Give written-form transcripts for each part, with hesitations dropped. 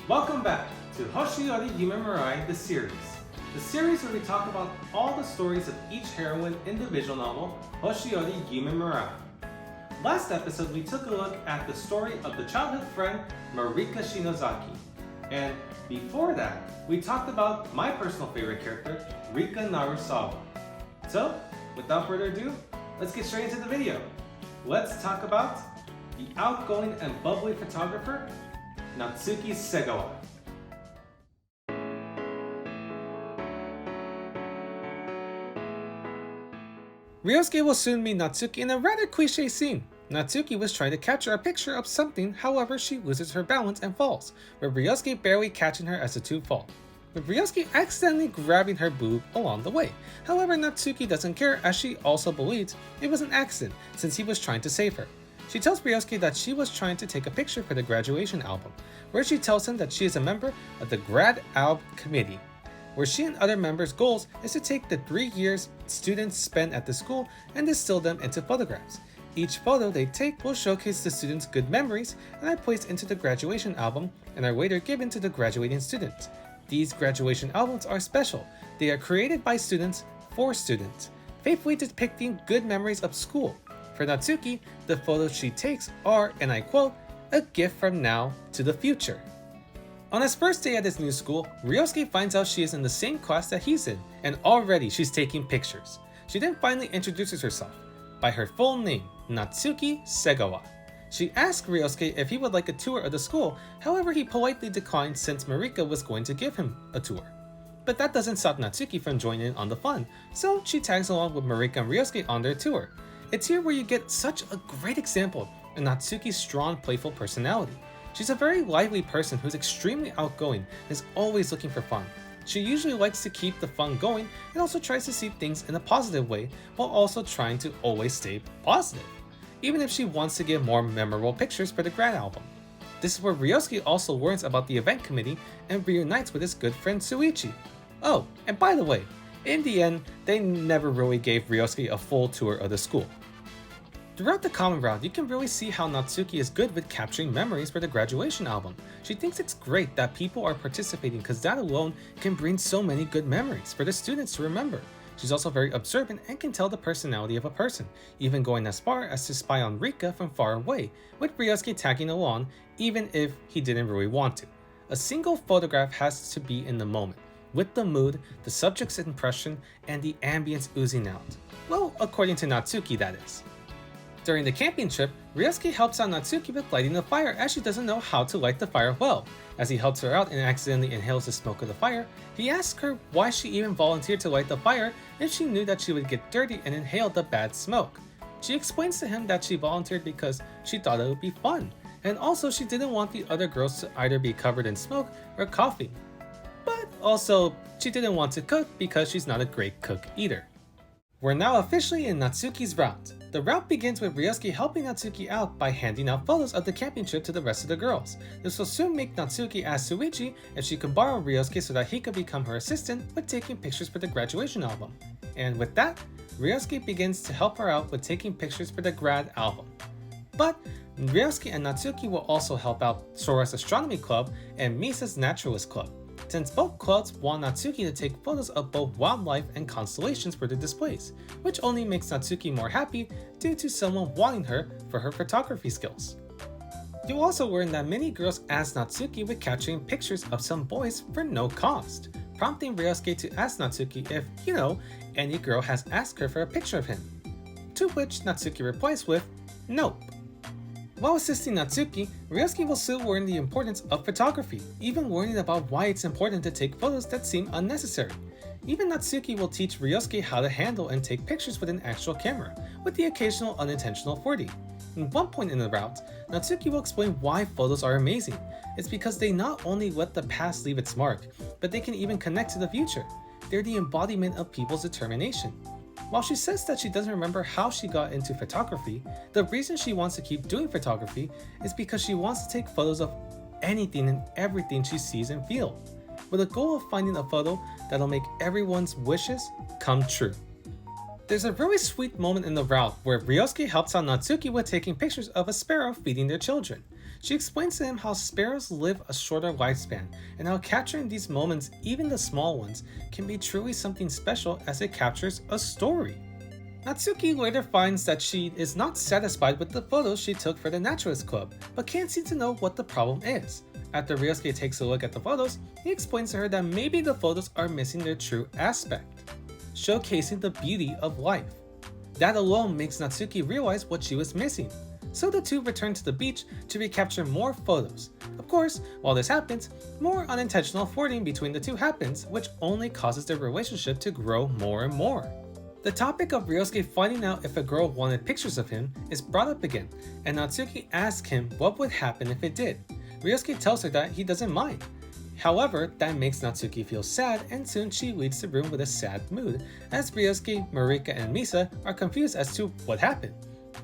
Welcome back to Hoshi Ori Yume Mirai, the series. The series where we talk about all the stories of each heroine in the visual novel, Hoshi Ori Yume Mirai. Last episode, we took a look at the story of the childhood friend, Marika Shinozaki. And before that, we talked about my personal favorite character, Rika Narusawa. So, without further ado, let's get straight into the video. Let's talk about the outgoing and bubbly photographer, Natsuki Segawa. Ryosuke will soon meet Natsuki in a rather cliche scene. Natsuki was trying to capture a picture of something, however she loses her balance and falls, with Ryosuke barely catching her as the two fall, with Ryosuke accidentally grabbing her boob along the way. However, Natsuki doesn't care as she also believes it was an accident since he was trying to save her. She tells Ryosuke that she was trying to take a picture for the graduation album, where she tells him that she is a member of the Grad Alb Committee, where she and other members' goals is to take the 3 years students spend at the school and distill them into photographs. Each photo they take will showcase the students' good memories and are placed into the graduation album and are later given to the graduating students. These graduation albums are special. They are created by students for students, faithfully depicting good memories of school. For Natsuki, the photos she takes are, and I quote, a gift from now to the future. On his first day at his new school, Ryosuke finds out she is in the same class that he's in, and already she's taking pictures. She then finally introduces herself by her full name, Natsuki Segawa. She asks Ryosuke if he would like a tour of the school, however he politely declined since Marika was going to give him a tour. But that doesn't stop Natsuki from joining in on the fun, so she tags along with Marika and Ryosuke on their tour. It's here where you get such a great example of Natsuki's strong, playful personality. She's a very lively person who's extremely outgoing and is always looking for fun. She usually likes to keep the fun going and also tries to see things in a positive way while also trying to always stay positive, even if she wants to get more memorable pictures for the grad album. This is where Ryosuke also learns about the event committee and reunites with his good friend Suichi. Oh, and by the way, in the end, they never really gave Ryosuke a full tour of the school. Throughout the common route, you can really see how Natsuki is good with capturing memories for the graduation album. She thinks it's great that people are participating because that alone can bring so many good memories for the students to remember. She's also very observant and can tell the personality of a person, even going as far as to spy on Rika from far away, with Ryosuke tagging along even if he didn't really want to. A single photograph has to be in the moment, with the mood, the subject's impression, and the ambience oozing out. Well, according to Natsuki, that is. During the camping trip, Ryosuke helps out Natsuki with lighting the fire as she doesn't know how to light the fire well. As he helps her out and accidentally inhales the smoke of the fire, he asks her why she even volunteered to light the fire if she knew that she would get dirty and inhale the bad smoke. She explains to him that she volunteered because she thought it would be fun, and also she didn't want the other girls to either be covered in smoke or coughing. But also, she didn't want to cook because she's not a great cook either. We're now officially in Natsuki's route. The route begins with Ryosuke helping Natsuki out by handing out photos of the camping trip to the rest of the girls. This will soon make Natsuki ask Suichi if she could borrow Ryosuke so that he could become her assistant with taking pictures for the graduation album. And with that, Ryosuke begins to help her out with taking pictures for the grad album. But Ryosuke and Natsuki will also help out Sora's Astronomy Club and Misa's Naturalist Club, since both clubs want Natsuki to take photos of both wildlife and constellations for the displays, which only makes Natsuki more happy due to someone wanting her for her photography skills. You'll also learn that many girls ask Natsuki with capturing pictures of some boys for no cost, prompting Ryosuke to ask Natsuki if, any girl has asked her for a picture of him. To which Natsuki replies with, nope. While assisting Natsuki, Ryosuke will soon learn the importance of photography, even learning about why it's important to take photos that seem unnecessary. Even Natsuki will teach Ryosuke how to handle and take pictures with an actual camera, with the occasional unintentional 4D. At one point in the route, Natsuki will explain why photos are amazing. It's because they not only let the past leave its mark, but they can even connect to the future. They're the embodiment of people's determination. While she says that she doesn't remember how she got into photography, the reason she wants to keep doing photography is because she wants to take photos of anything and everything she sees and feels, with a goal of finding a photo that'll make everyone's wishes come true. There's a really sweet moment in the route where Ryosuke helps out Natsuki with taking pictures of a sparrow feeding their children. She explains to him how sparrows live a shorter lifespan and how capturing these moments, even the small ones, can be truly something special as it captures a story. Natsuki later finds that she is not satisfied with the photos she took for the Naturalist Club, but can't seem to know what the problem is. After Ryosuke takes a look at the photos, he explains to her that maybe the photos are missing their true aspect, showcasing the beauty of life. That alone makes Natsuki realize what she was missing. So the two return to the beach to recapture more photos. Of course, while this happens, more unintentional flirting between the two happens, which only causes their relationship to grow more and more. The topic of Ryosuke finding out if a girl wanted pictures of him is brought up again, and Natsuki asks him what would happen if it did. Ryosuke tells her that he doesn't mind. However, that makes Natsuki feel sad, and soon she leaves the room with a sad mood, as Ryosuke, Marika, and Misa are confused as to what happened.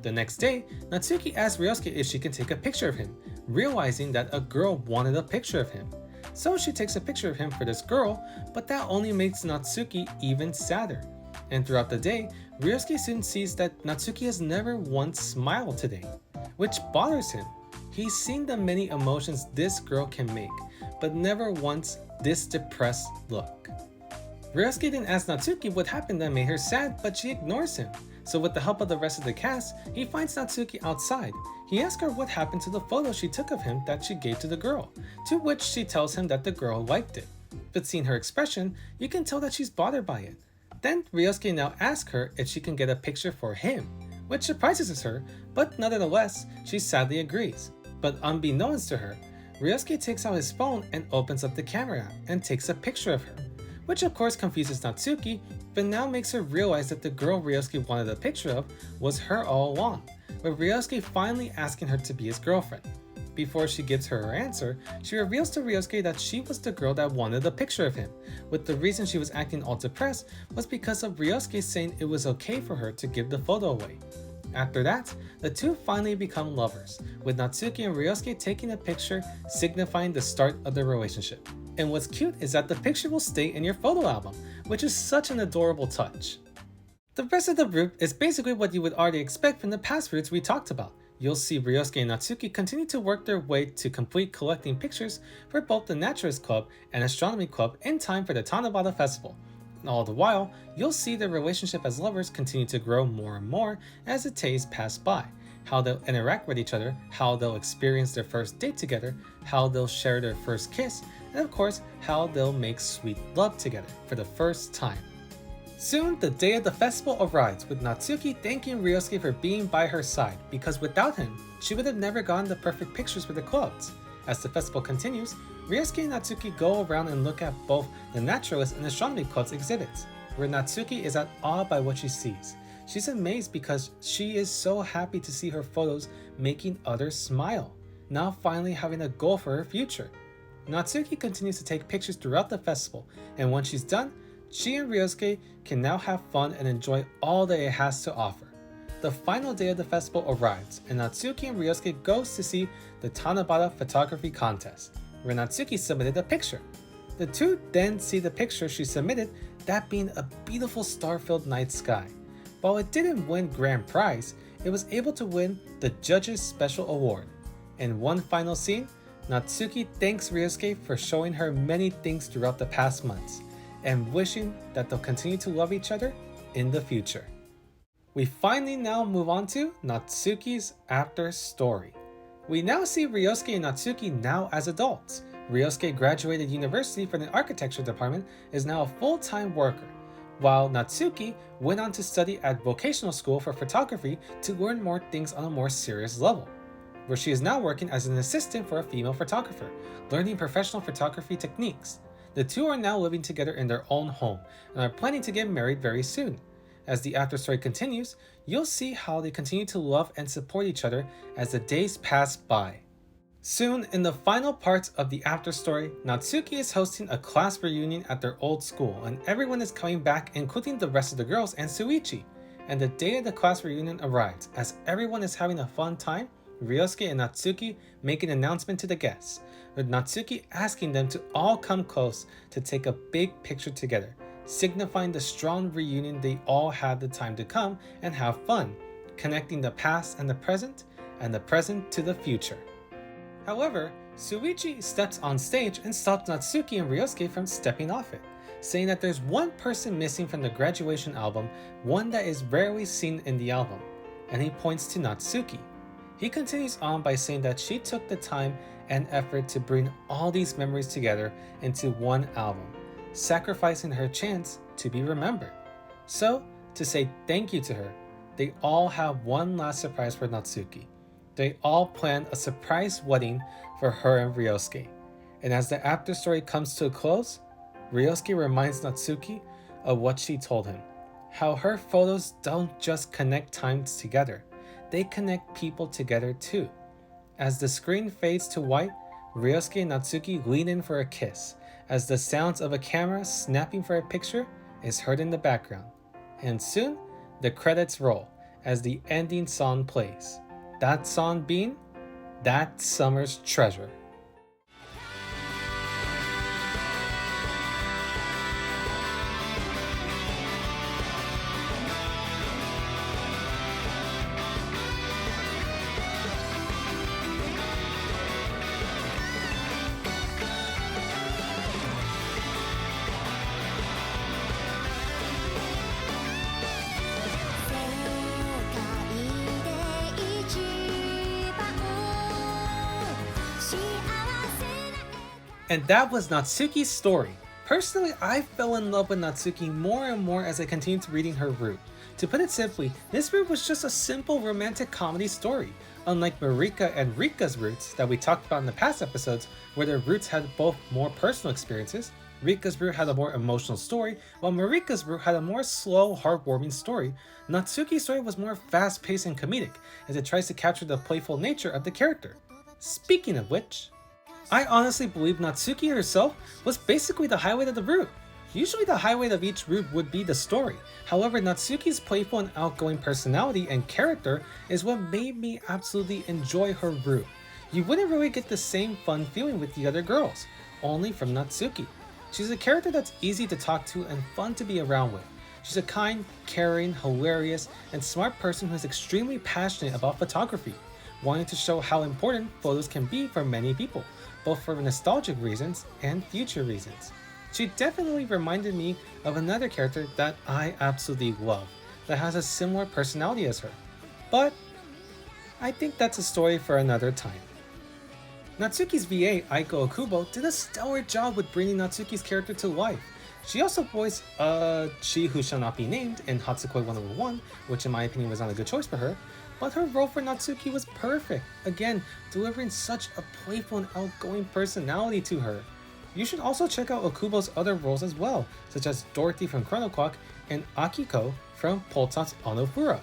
The next day, Natsuki asks Ryosuke if she can take a picture of him, realizing that a girl wanted a picture of him. So she takes a picture of him for this girl, but that only makes Natsuki even sadder. And throughout the day, Ryosuke soon sees that Natsuki has never once smiled today, which bothers him. He's seen the many emotions this girl can make, but never once this depressed look. Ryosuke then asks Natsuki what happened that made her sad, but she ignores him. So with the help of the rest of the cast, he finds Natsuki outside. He asks her what happened to the photo she took of him that she gave to the girl, to which she tells him that the girl liked it. But seeing her expression, you can tell that she's bothered by it. Then Ryosuke now asks her if she can get a picture for him, which surprises her, but nonetheless, she sadly agrees. But unbeknownst to her, Ryosuke takes out his phone and opens up the camera app and takes a picture of her, which of course confuses Natsuki, but now makes her realize that the girl Ryosuke wanted a picture of was her all along, with Ryosuke finally asking her to be his girlfriend. Before she gives her answer, she reveals to Ryosuke that she was the girl that wanted a picture of him, with the reason she was acting all depressed was because of Ryosuke saying it was okay for her to give the photo away. After that, the two finally become lovers, with Natsuki and Ryosuke taking a picture signifying the start of their relationship. And what's cute is that the picture will stay in your photo album, which is such an adorable touch. The rest of the route is basically what you would already expect from the past routes we talked about. You'll see Ryosuke and Natsuki continue to work their way to complete collecting pictures for both the Naturalist Club and Astronomy Club in time for the Tanabata Festival. And all the while, you'll see their relationship as lovers continue to grow more and more as the days pass by. How they'll interact with each other, how they'll experience their first date together, how they'll share their first kiss, and of course, how they'll make sweet love together for the first time. Soon, the day of the festival arrives, with Natsuki thanking Ryosuke for being by her side, because without him, she would have never gotten the perfect pictures for the clubs. As the festival continues, Ryosuke and Natsuki go around and look at both the Naturalist and Astronomy Club's exhibits, where Natsuki is at awe by what she sees. She's amazed because she is so happy to see her photos making others smile, now finally having a goal for her future. Natsuki continues to take pictures throughout the festival, and once she's done, she and Ryosuke can now have fun and enjoy all that it has to offer. The final day of the festival arrives, and Natsuki and Ryosuke goes to see the Tanabata photography contest, where Natsuki submitted a picture. The two then see the picture she submitted, that being a beautiful star-filled night sky. While it didn't win grand prize, it was able to win the Judges Special Award. In one final scene, Natsuki thanks Ryosuke for showing her many things throughout the past months, and wishing that they'll continue to love each other in the future. We finally now move on to Natsuki's after story. We now see Ryosuke and Natsuki now as adults. Ryosuke graduated university from the architecture department, is now a full-time worker, while Natsuki went on to study at vocational school for photography to learn more things on a more serious level, where she is now working as an assistant for a female photographer, learning professional photography techniques. The two are now living together in their own home and are planning to get married very soon. As the after story continues, you'll see how they continue to love and support each other as the days pass by. Soon, in the final parts of the after story, Natsuki is hosting a class reunion at their old school, and everyone is coming back, including the rest of the girls and Suichi. And the day of the class reunion arrives. As everyone is having a fun time, Ryosuke and Natsuki make an announcement to the guests, with Natsuki asking them to all come close to take a big picture together, signifying the strong reunion they all had the time to come and have fun, connecting the past and the present to the future. However, Suichi steps on stage and stops Natsuki and Ryosuke from stepping off it, saying that there's one person missing from the graduation album, one that is rarely seen in the album, and he points to Natsuki. He continues on by saying that she took the time and effort to bring all these memories together into one album, sacrificing her chance to be remembered. So, to say thank you to her, they all have one last surprise for Natsuki. They all plan a surprise wedding for her and Ryosuke. And as the after story comes to a close, Ryosuke reminds Natsuki of what she told him. How her photos don't just connect times together, they connect people together too. As the screen fades to white, Ryosuke and Natsuki lean in for a kiss, as the sounds of a camera snapping for a picture is heard in the background. And soon, the credits roll as the ending song plays. That song being That Summer's Treasure. And that was Natsuki's story. Personally, I fell in love with Natsuki more and more as I continued reading her route. To put it simply, this route was just a simple romantic comedy story, unlike Marika and Rika's roots that we talked about in the past episodes, where their roots had both more personal experiences. Rika's route had a more emotional story, while Marika's route had a more slow, heartwarming story. Natsuki's story was more fast-paced and comedic, as it tries to capture the playful nature of the character. Speaking of which, I honestly believe Natsuki herself was basically the highlight of the route. Usually the highlight of each route would be the story. However, Natsuki's playful and outgoing personality and character is what made me absolutely enjoy her route. You wouldn't really get the same fun feeling with the other girls, only from Natsuki. She's a character that's easy to talk to and fun to be around with. She's a kind, caring, hilarious, and smart person who is extremely passionate about photography, wanting to show how important photos can be for many people, both for nostalgic reasons and future reasons. She definitely reminded me of another character that I absolutely love, that has a similar personality as her. But I think that's a story for another time. Natsuki's VA, Aiko Okubo, did a stellar job with bringing Natsuki's character to life. She also voiced She Who Shall Not Be Named in Hatsukoi 101, which in my opinion was not a good choice for her, but her role for Natsuki was perfect, again, delivering such a playful and outgoing personality to her. You should also check out Okubo's other roles as well, such as Dorothy from Chrono Clock and Akiko from Poltot's Onofura.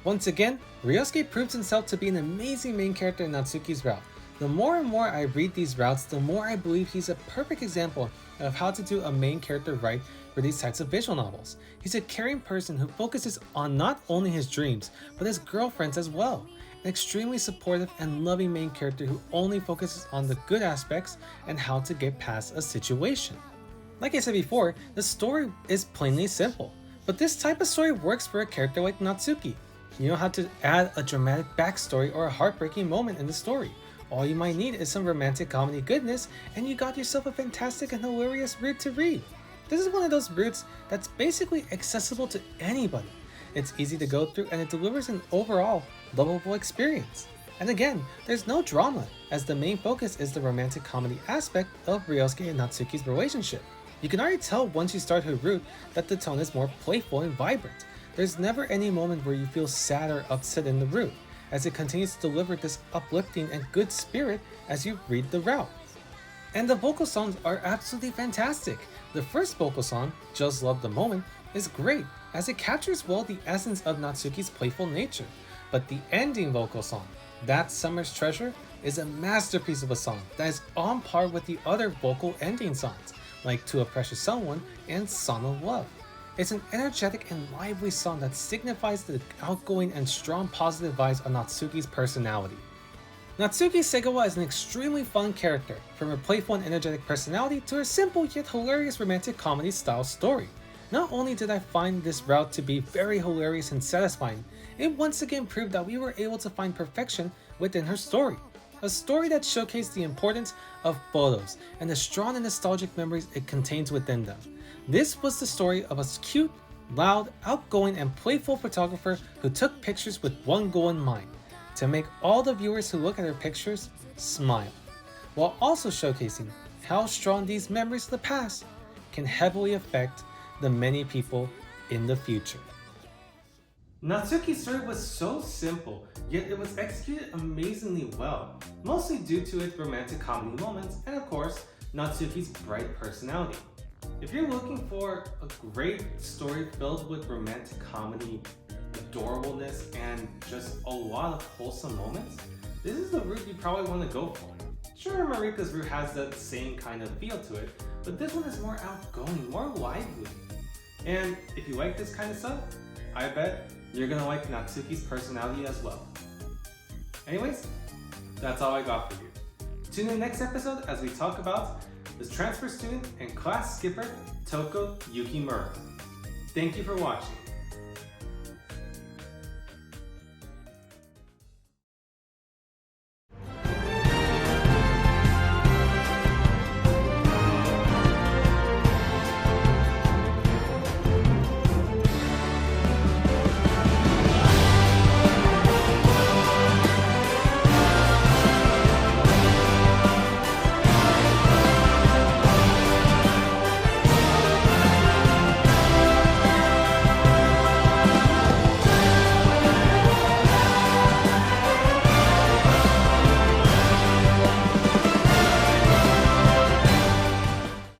Once again, Ryosuke proves himself to be an amazing main character in Natsuki's route. The more and more I read these routes, the more I believe he's a perfect example of how to do a main character right for these types of visual novels. He's a caring person who focuses on not only his dreams, but his girlfriends as well. An extremely supportive and loving main character who only focuses on the good aspects and how to get past a situation. Like I said before, the story is plainly simple, but this type of story works for a character like Natsuki. You don't have to add a dramatic backstory or a heartbreaking moment in the story. All you might need is some romantic comedy goodness, and you got yourself a fantastic and hilarious route to read. This is one of those routes that's basically accessible to anybody. It's easy to go through and it delivers an overall lovable experience. And again, there's no drama, as the main focus is the romantic comedy aspect of Ryosuke and Natsuki's relationship. You can already tell once you start her route that the tone is more playful and vibrant. There's never any moment where you feel sad or upset in the route, as it continues to deliver this uplifting and good spirit as you read the route. And the vocal songs are absolutely fantastic. The first vocal song, Just Love the Moment, is great, as it captures well the essence of Natsuki's playful nature. But the ending vocal song, That Summer's Treasure, is a masterpiece of a song that is on par with the other vocal ending songs, like To a Precious Someone and Song of Love. It's an energetic and lively song that signifies the outgoing and strong positive vibes of Natsuki's personality. Natsuki Segawa is an extremely fun character, from her playful and energetic personality to her simple yet hilarious romantic comedy style story. Not only did I find this route to be very hilarious and satisfying, it once again proved that we were able to find perfection within her story. a story that showcased the importance of photos and the strong and nostalgic memories it contains within them. This was the story of a cute, loud, outgoing, and playful photographer who took pictures with one goal in mind: to make all the viewers who look at her pictures smile, while also showcasing how strong these memories of the past can heavily affect the many people in the future. Natsuki's story was so simple, yet it was executed amazingly well, mostly due to its romantic comedy moments and of course, Natsuki's bright personality. If you're looking for a great story filled with romantic comedy, adorableness, and just a lot of wholesome moments, this is the route you probably want to go for. Sure, Marika's route has that same kind of feel to it, but this one is more outgoing, more lively. And if you like this kind of stuff, I bet you're gonna like Natsuki's personality as well. Anyways, that's all I got for you. Tune in next episode as we talk about the transfer student and class skipper Toko Yukimura. Thank you for watching.